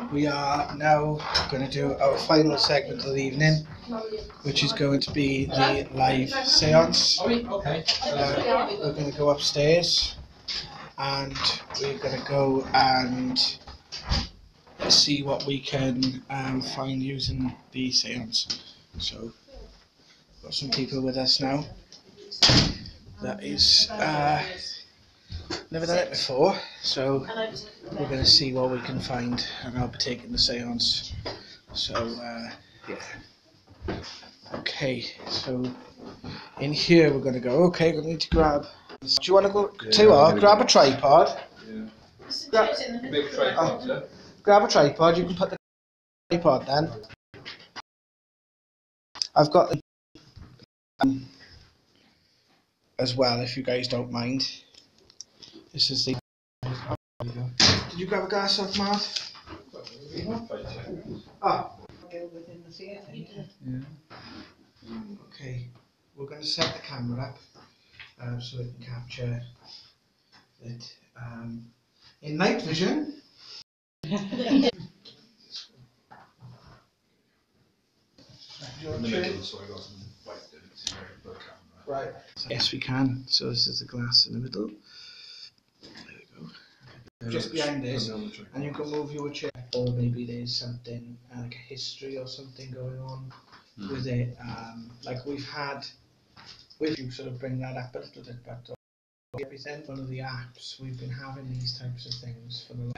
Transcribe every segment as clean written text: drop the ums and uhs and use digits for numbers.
We are now going to do our final segment of the evening, which is going to be the live seance. We're going to go upstairs and we're going to go and see what we can find using the seance. So, got some people with us now. That is never done it before, so we're going to see what we can find, and I'll be taking the seance. So yeah. Okay, so in here we're going to go. Okay, we need to grab. Do you want to go? Tell you what, grab a tripod. Yeah. Big tripod. Yeah. Grab a tripod. You can put the tripod then. I've got the as well, if you guys don't mind. This is the. Did you grab a glass of Matt? Ah. Within the theatre. Yeah. Okay, we're going to set the camera up so it can capture it in night vision. Right. Yes, we can. So this is the glass in the middle. There we go. Just behind this, and you can move your chair, or maybe there's something like a history or something going on with it. Like we've you sort of bring that up a little bit, but represent one of the apps we've been having these types of things for the.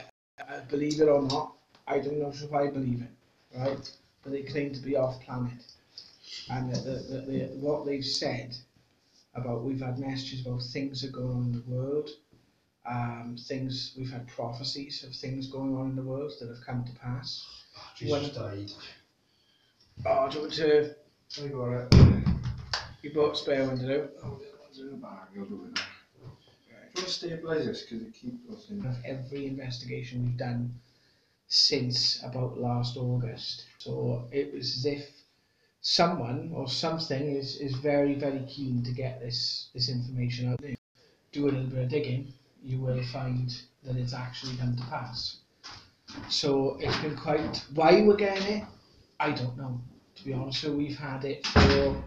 Believe it or not, I don't know if I believe it, right? But they claim to be off planet, and what they've said about we've had messages about things that are going on in the world. Things we've had prophecies of things going on in the world that have come to pass. Jesus died. Oh, do you want to? I got it. You bought a spare one, did you? Oh, the one's in the bag. I'll do it now. Right. Do you want to stabilise this because it keeps us in? Every investigation we've done since about last August. So it was as if someone or something is very, very keen to get this information out there. Do a little bit of digging, you will find that it's actually come to pass. So it's been quite. Why we're getting it, I don't know. To be honest, so we've had it for.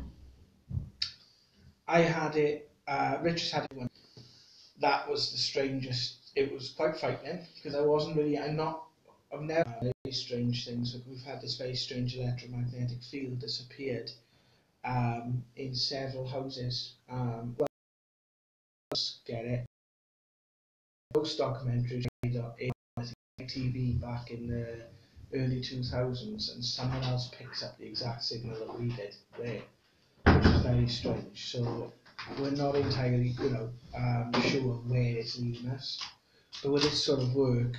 I had it. Richard's had it one. That was the strangest. It was quite frightening because I wasn't really. I've never had very strange things. We've had this very strange electromagnetic field disappeared in several houses. Well, get it. Most documentaries in TV back in the early 2000s, and someone else picks up the exact signal that we did there, which is very strange. So we're not entirely, sure where it's leading us. But with this sort of work,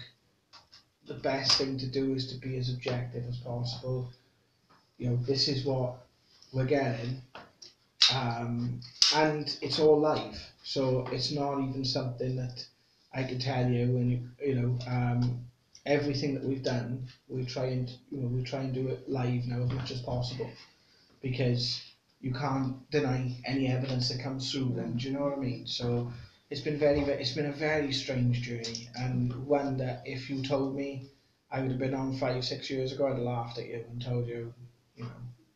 the best thing to do is to be as objective as possible. This is what we're getting, and it's all live, so it's not even something that I can tell you. When everything that we've done, we try and do it live now as much as possible, because you can't deny any evidence that comes through them. Do you know what I mean? So it's been it's been a very strange journey, and one that if you told me I would have been on 5-6 years ago, I'd have laughed at you and told you,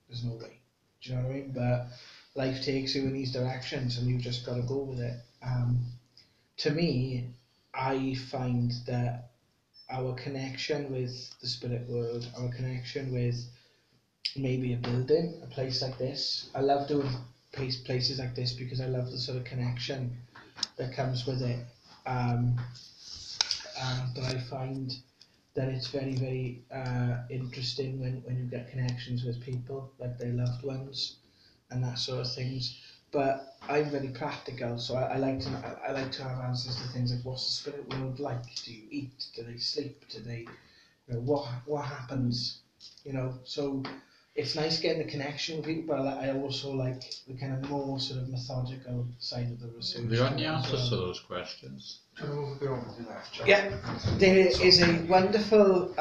there's no way. Do you know what I mean? But life takes you in these directions, and you've just got to go with it. To me, I find that our connection with the spirit world, our connection with maybe a building, a place like this. I love doing places like this because I love the sort of connection that comes with it. But I find that it's very, very interesting when you get connections with people, like their loved ones and that sort of things. But I'm very practical, so I like to have answers to things like, what's the spirit world like? Do you eat? Do they sleep? Do they, what happens? So it's nice getting the connection with people, but I also like the kind of more sort of methodical side of the research. Have you got any answers to those questions? Yeah, there is a wonderful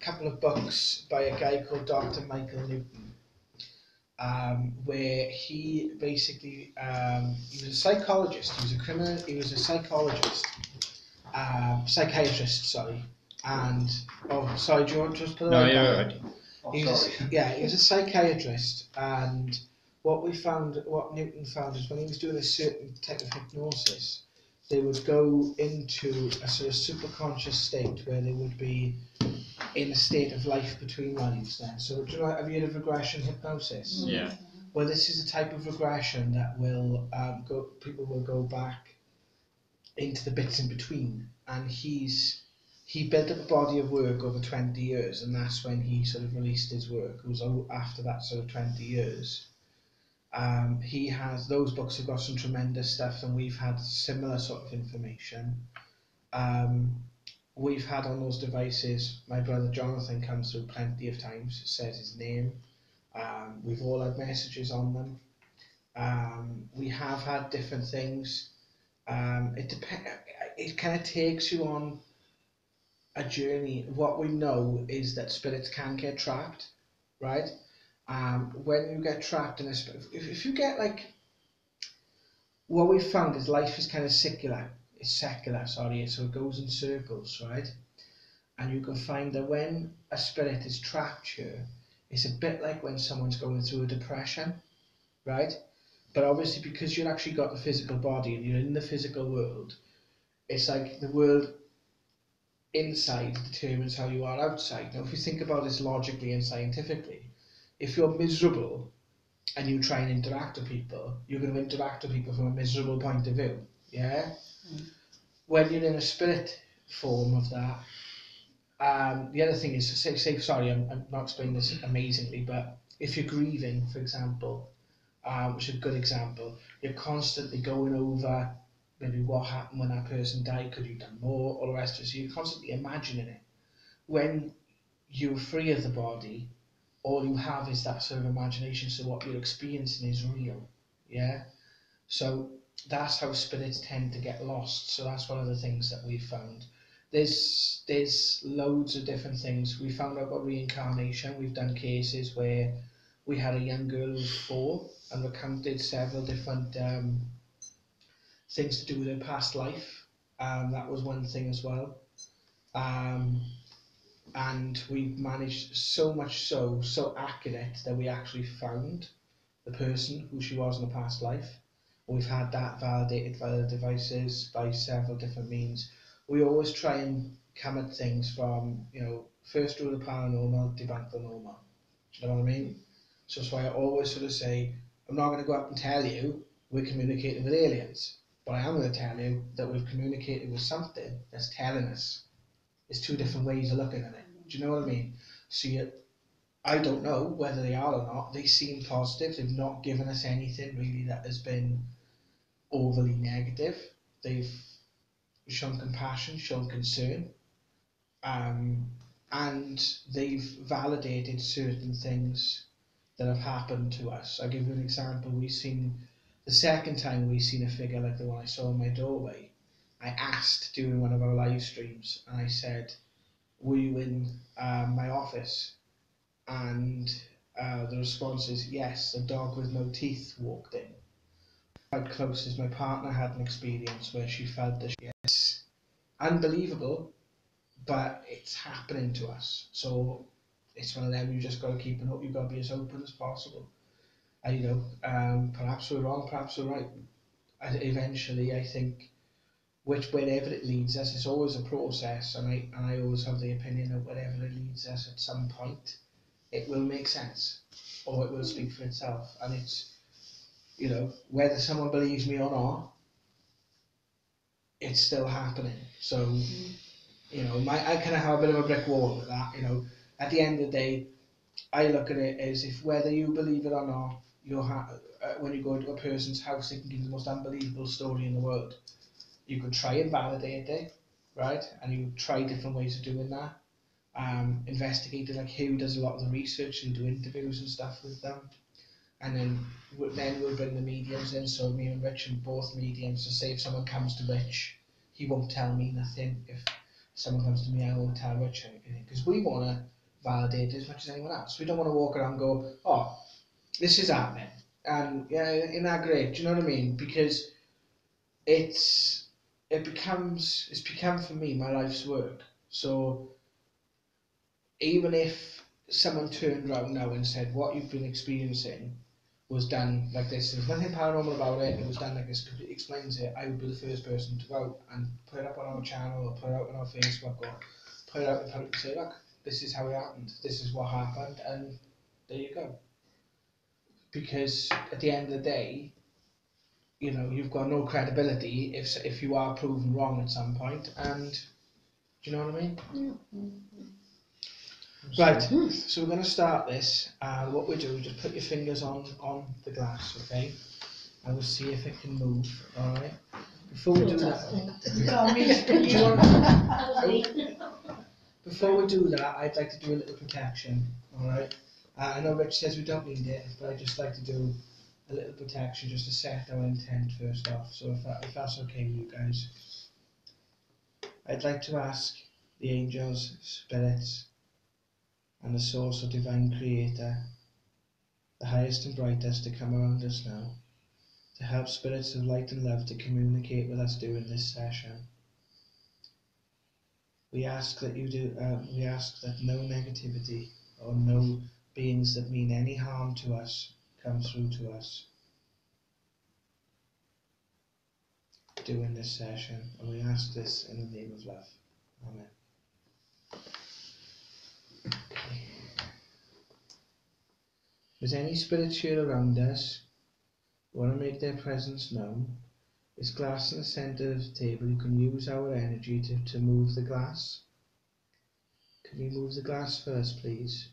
couple of books by a guy called Dr. Michael Newton, where he basically he was a psychologist. He was a psychologist, psychiatrist. Sorry, and oh, sorry, do you want to just put it No, right you're back? right. He was, he was a psychiatrist, and what Newton found is when he was doing a certain type of hypnosis, they would go into a sort of superconscious state where they would be in a state of life between lives. Then, so do you know, have you heard of regression hypnosis? Yeah. Well, this is a type of regression that will people will go back into the bits in between, and he built up a body of work over 20 years, and that's when he sort of released his work. It was after that sort of 20 years. He has, those books have got some tremendous stuff, and we've had similar sort of information. Um, we've had on those devices, my brother Jonathan comes through plenty of times, says his name. We've all had messages on them. We have had different things. It kind of takes you on a journey. What we know is that spirits can get trapped, right? When you get trapped in a spirit, if you get like, what we've found is life is kind of secular. It's secular, sorry, so it goes in circles, right? And you can find that when a spirit is trapped here, it's a bit like when someone's going through a depression, right? But obviously, because you've actually got the physical body and you're in the physical world, it's like the world inside determines how you are outside. Now, if you think about this logically and scientifically, if you're miserable and you try and interact with people, you're going to interact with people from a miserable point of view. Yeah? Mm. When you're in a spirit form of that, the other thing is, sorry, I'm not explaining this amazingly, but if you're grieving, for example, which is a good example, you're constantly going over maybe what happened when that person died, could you have done more, all the rest of it. So you're constantly imagining it. When you're free of the body, all you have is that sort of imagination, so what you're experiencing is real. Yeah? So that's how spirits tend to get lost. So that's one of the things that we've found. There's loads of different things. We found out about reincarnation. We've done cases where we had a young girl who was 4 and recounted several different things to do with her past life. That was one thing as well. Um, and we managed so much so accurate that we actually found the person who she was in a past life. We've had that validated via the devices by several different means. We always try and come at things from, first rule of paranormal, debunk the normal. Do you know what I mean? So that's why I always sort of say, I'm not going to go up and tell you we're communicating with aliens, but I am going to tell you that we've communicated with something that's telling us. It's two different ways of looking at it. Do you know what I mean? So I don't know whether they are or not. They seem positive. They've not given us anything really that has been overly negative. They've shown compassion, shown concern, and they've validated certain things that have happened to us. I'll give you an example. The second time we seen a figure like the one I saw in my doorway, I asked during one of our live streams, and I said, were you in my office? And the response is, yes, a dog with no teeth walked in. Quite close as my partner had an experience where she felt that it's unbelievable, but it's happening to us. So it's one of them, you just got to keep an open, you've got to be as open as possible. Perhaps we're wrong, perhaps we're right. Eventually, I think, wherever it leads us, it's always a process, and I always have the opinion that wherever it leads us at some point, it will make sense, or it will speak for itself. And it's, whether someone believes me or not, it's still happening. So, I kind of have a bit of a brick wall with that. At the end of the day, I look at it as if whether you believe it or not, when you go to a person's house, they can give you the most unbelievable story in the world. You could try and validate it, right? And you try different ways of doing that. Investigating, like Hugh does a lot of the research and do interviews and stuff with them. And then we'll bring the mediums in. So me and Rich and both mediums. So say if someone comes to Rich, he won't tell me nothing. If someone comes to me, I won't tell Rich anything, because we want to validate it as much as anyone else. We don't want to walk around and go, oh, this is happening, and yeah, isn't that great? Do you know what I mean? Because it's become for me my life's work. So even if someone turned around now and said what you've been experiencing was done like this, there's nothing paranormal about it, it was done like this, completely explains it, I would be the first person to go out and put it up on our channel, or put it out on our Facebook, or put it out in public and say, look, this is how it happened, this is what happened, and there you go. Because at the end of the day, you know, you've got no credibility if you are proven wrong at some point, and do you know what I mean? Right, so we're going to start this, and what we do, just put your fingers on the glass, okay? And we'll see if it can move, alright? Before we do that, before we do that, I'd like to do a little protection, alright? I know Rich says we don't need it, but I'd just like to do a little protection just to set our intent first off. So if that's okay with you guys, I'd like to ask the angels, spirits, and the source of divine creator, the highest and brightest, to come around us now, to help spirits of light and love to communicate with us during this session. We ask that we ask that no negativity or no beings that mean any harm to us come through to us during this session, and we ask this in the name of love. Amen. Okay. If there's any spirits here around us who want to make their presence known, this glass in the centre of the table, you can use our energy to move the glass. Can you move the glass first, please?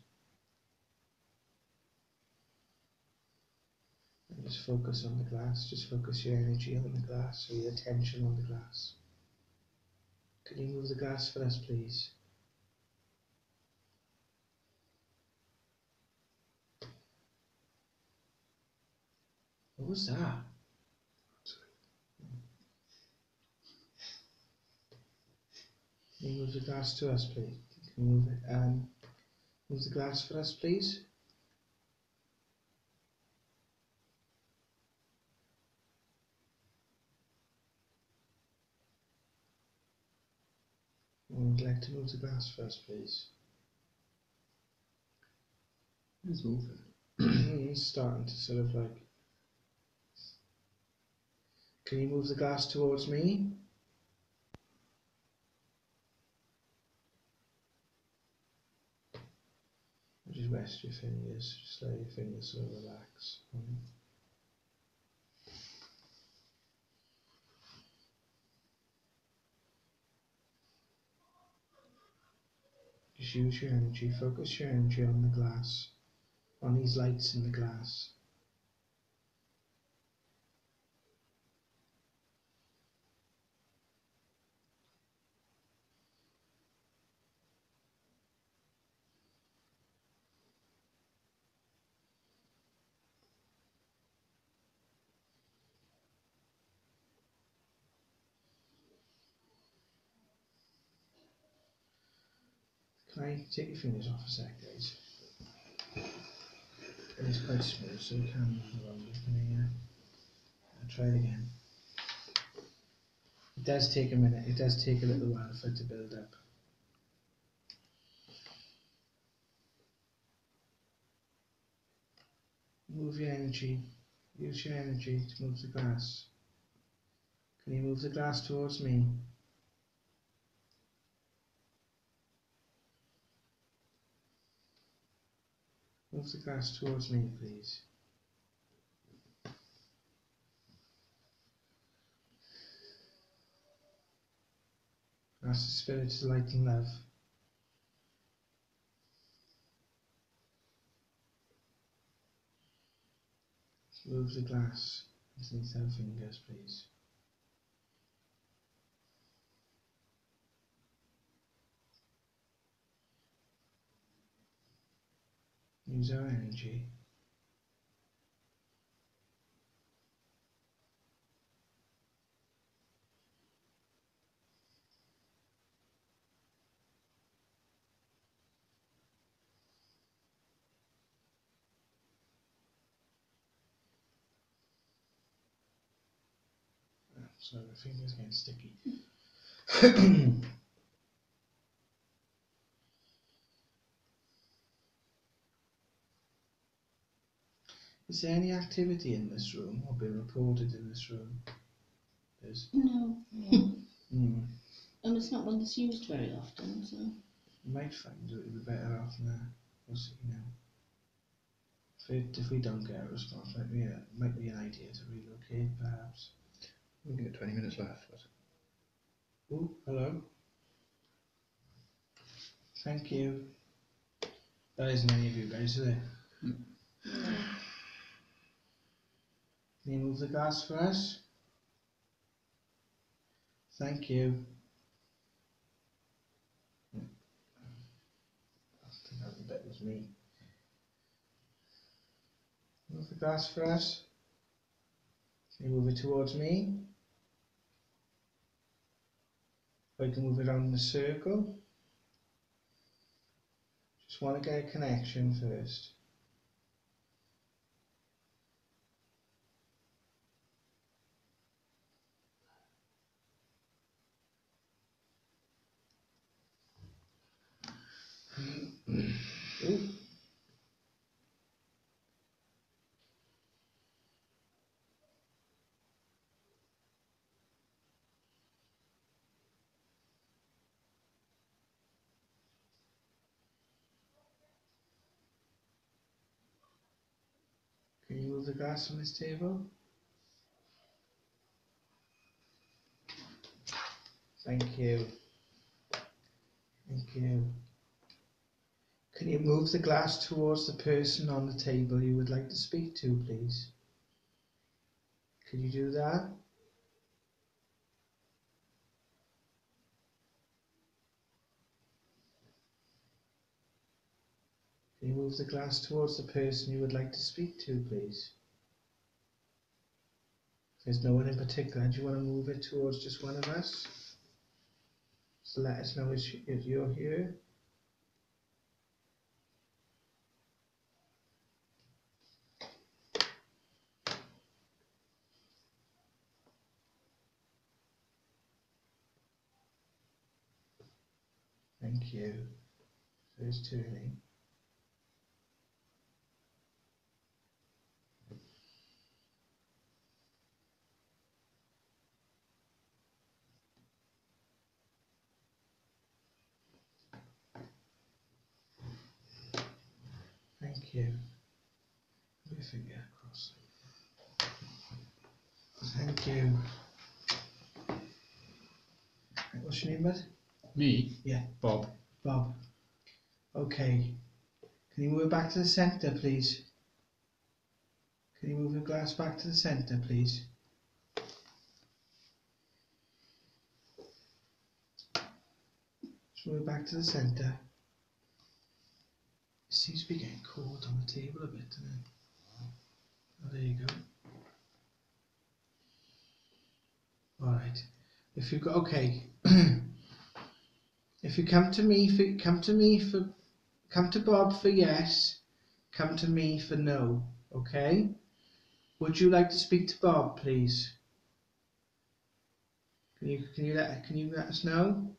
And just focus on the glass. Just focus your energy on the glass, or your attention on the glass. Can you move the glass for us, please? What was that? Can you move the glass to us, please? Can you move it? Move the glass for us, please. Would like to move the glass first, please. It's moving. It's starting to sort of like. Can you move the glass towards me? Just rest your fingers. Just let your fingers sort of relax. Just use your energy. Focus your energy on the glass, on these lights in the glass. Can I take your fingers off a sec, guys? It is quite smooth, so you can move around it. Can I try it again? It does take a minute. It does take a little while for it to build up. Move your energy. Use your energy to move the glass. Can you move the glass towards me? Move the glass towards me, please. Ask the spirit to light and love. Move the glass underneath our fingers, please. Use our energy. So my fingers getting sticky. Is there any activity in this room or been reported in this room? No. Mm. And it's not one that's used very often, so. You might find it would be better off now. We'll see now. If we don't get a response, it might be an idea to relocate, perhaps. We've got 20 minutes left. Oh, hello. Thank you. That isn't any of you guys, is it? No. Can you move the glass for us? Thank you. I think that was me. Move the glass for us. Can you move it towards me? Or you can move it around the circle. Just want to get a connection first. Ooh. Can you move the glass on this table? Thank you. Thank you. Can you move the glass towards the person on the table you would like to speak to, please? Can you do that? Can you move the glass towards the person you would like to speak to, please? If there's no one in particular, do you want to move it towards just one of us? So let us know if you're here. Thank you. So it's turning. Thank you. Put your finger across. Thank you. Right, what's your name, bud? Me? Yeah. Bob. Bob. Okay. Can you move it back to the centre, please? Can you move the glass back to the centre, please? Just move it back to the centre. It seems to be getting caught on the table a bit, doesn't it? Oh, there you go. Alright. If you go, okay. If you come to Bob for yes, come to me for no, okay? Would you like to speak to Bob, please? Can you let us know?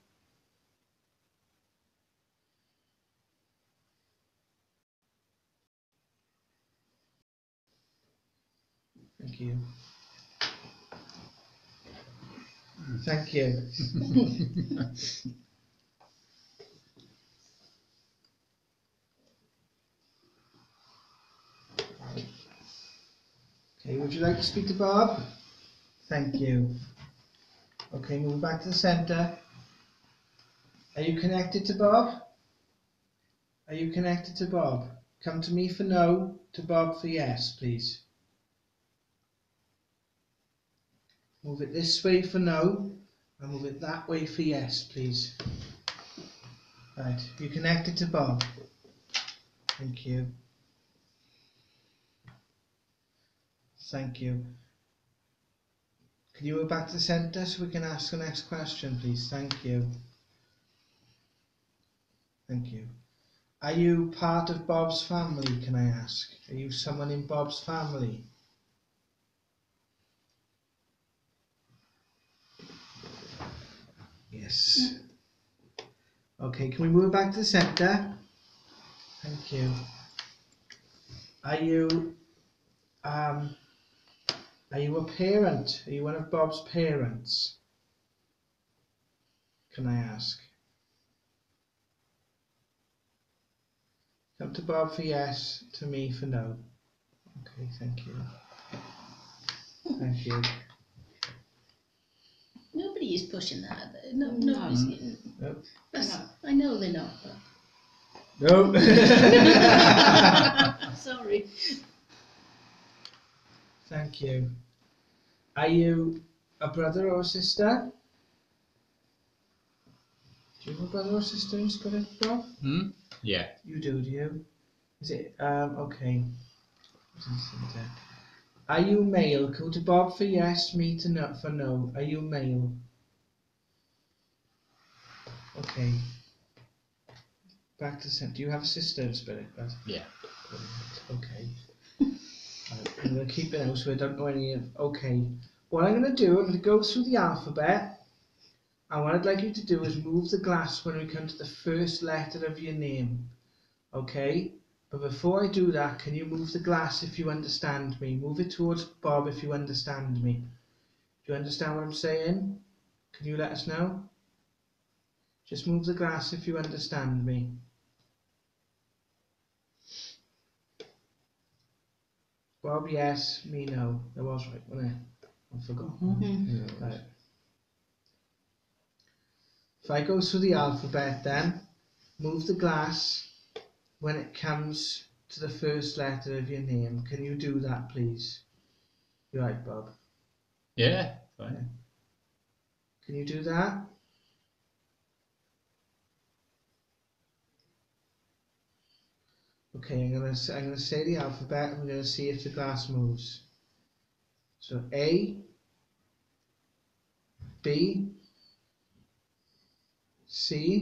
Thank you. Thank you. Okay, would you like to speak to Bob? Thank you. Okay, move back to the centre. Are you connected to Bob? Are you connected to Bob? Come to me for no, to Bob for yes, please. Move it this way for no, and move it that way for yes, please. Right, you connected to Bob. Thank you. Thank you. Can you go back to the centre so we can ask the next question, please? Thank you. Thank you. Are you part of Bob's family, can I ask? Are you someone in Bob's family? Yes. Okay, can we move back to the centre? Thank you. Are you Are you a parent? Are you one of Bob's parents? Can I ask? Come to Bob for yes, to me for no. Okay, thank you. Thank you. Nobody is pushing that. No, nobody's. Nope. I know they're not. No. Sorry. Thank you. Are you a brother or a sister? Do you have a brother or sister in spirit, Bob? Yeah. You do you? Is it, okay. Are you male? Go to Bob for yes, me to no, for no. Are you male? Okay. Back to the center. Do you have a sister in spirit, Bud? Yeah. Okay. I'm going to keep it out so I don't know any of... Okay. What I'm going to do, I'm going to go through the alphabet. And what I'd like you to do is move the glass when we come to the first letter of your name. Okay? But before I do that, can you move the glass if you understand me? Move it towards Bob if you understand me. Do you understand what I'm saying? Can you let us know? Just move the glass if you understand me. Bob, yes. Me, no. That was right, wasn't it? I forgot. Mm-hmm. Right. If I go through the alphabet then, move the glass when it comes to the first letter of your name. Can you do that, please? You're right, Bob. Yeah, fine. Can you do that? Okay, I'm gonna say the alphabet and we're gonna see if the glass moves. So A, B, C,